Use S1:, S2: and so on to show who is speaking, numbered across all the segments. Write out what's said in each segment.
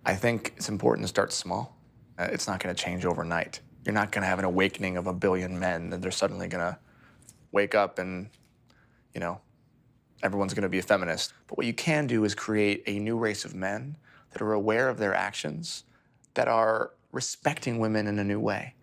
S1: I think it's important to start small. It's not gonna change overnight. You're not gonna have an awakening of a billion men and they're suddenly gonna wake up and, you know, everyone's gonna be a feminist. But what you can do is create a new race of men that are aware of their actions, that are respecting women in a new way.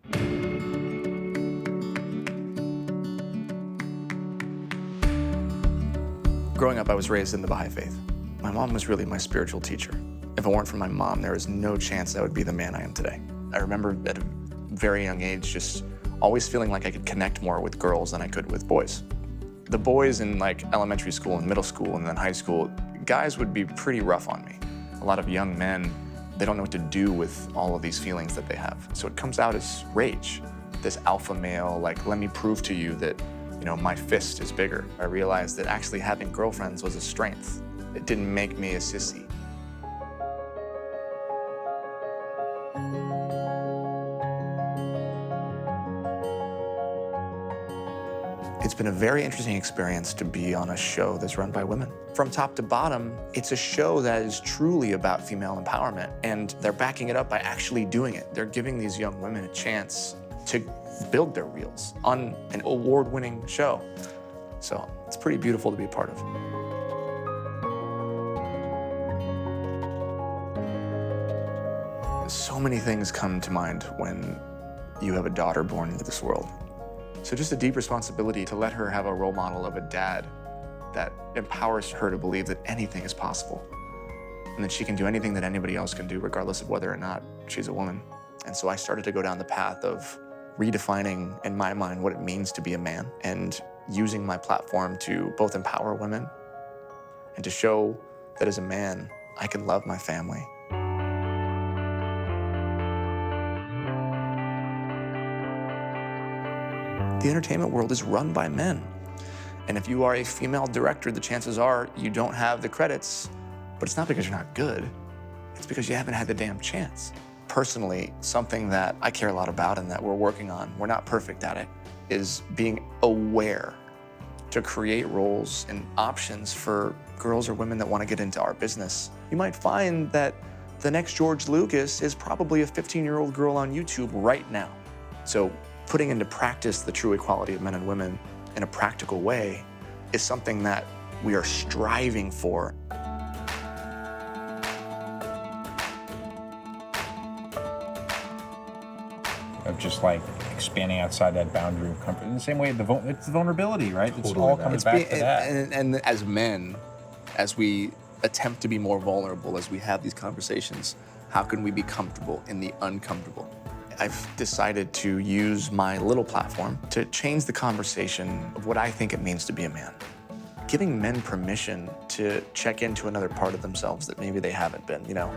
S1: Growing up, I was raised in the Baha'i faith. My mom was really my spiritual teacher. If it weren't for my mom, there is no chance I would be the man I am today. I remember at a very young age just always feeling like I could connect more with girls than I could with boys. The boys in like elementary school and middle school and then high school, guys would be pretty rough on me. A lot of young men, they don't know what to do with all of these feelings that they have. So it comes out as rage. This alpha male, like, let me prove to you that, you know, my fist is bigger. I realized that actually having girlfriends was a strength. It didn't make me a sissy. It's been a very interesting experience to be on a show that's run by women. From top to bottom, it's a show that is truly about female empowerment, and they're backing it up by actually doing it. They're giving these young women a chance to build their reels on an award-winning show. So it's pretty beautiful to be a part of. So many things come to mind when you have a daughter born into this world. So just a deep responsibility to let her have a role model of a dad that empowers her to believe that anything is possible and that she can do anything that anybody else can do, regardless of whether or not she's a woman. And so I started to go down the path of redefining, in my mind, what it means to be a man and using my platform to both empower women and to show that as a man, I can love my family. The entertainment world is run by men. And if you are a female director, the chances are you don't have the credits, but it's not because you're not good, it's because you haven't had the damn chance. Personally, something that I care a lot about and that we're working on, we're not perfect at it, is being aware to create roles and options for girls or women that want to get into our business. You might find that the next George Lucas is probably a 15-year-old girl on YouTube right now. So putting into practice the true equality of men and women in a practical way is something that we are striving for.
S2: Of just like expanding outside that boundary of comfort. In the same way, it's the vulnerability, right? It's
S3: Totally,
S2: all
S3: man.
S2: comes back to that.
S1: And as men, as we attempt to be more vulnerable, as we have these conversations, how can we be comfortable in the uncomfortable? I've decided to use my little platform to change the conversation of what I think it means to be a man. Giving men permission to check into another part of themselves that maybe they haven't been, you know?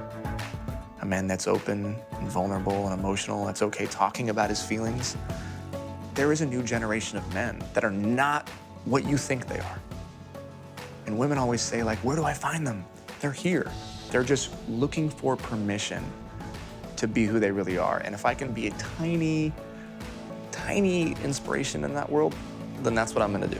S1: A man that's open and vulnerable and emotional, that's okay talking about his feelings. There is a new generation of men that are not what you think they are. And women always say, like, where do I find them? They're here. They're just looking for permission to be who they really are. And if I can be a tiny, tiny inspiration in that world, then that's what I'm gonna do.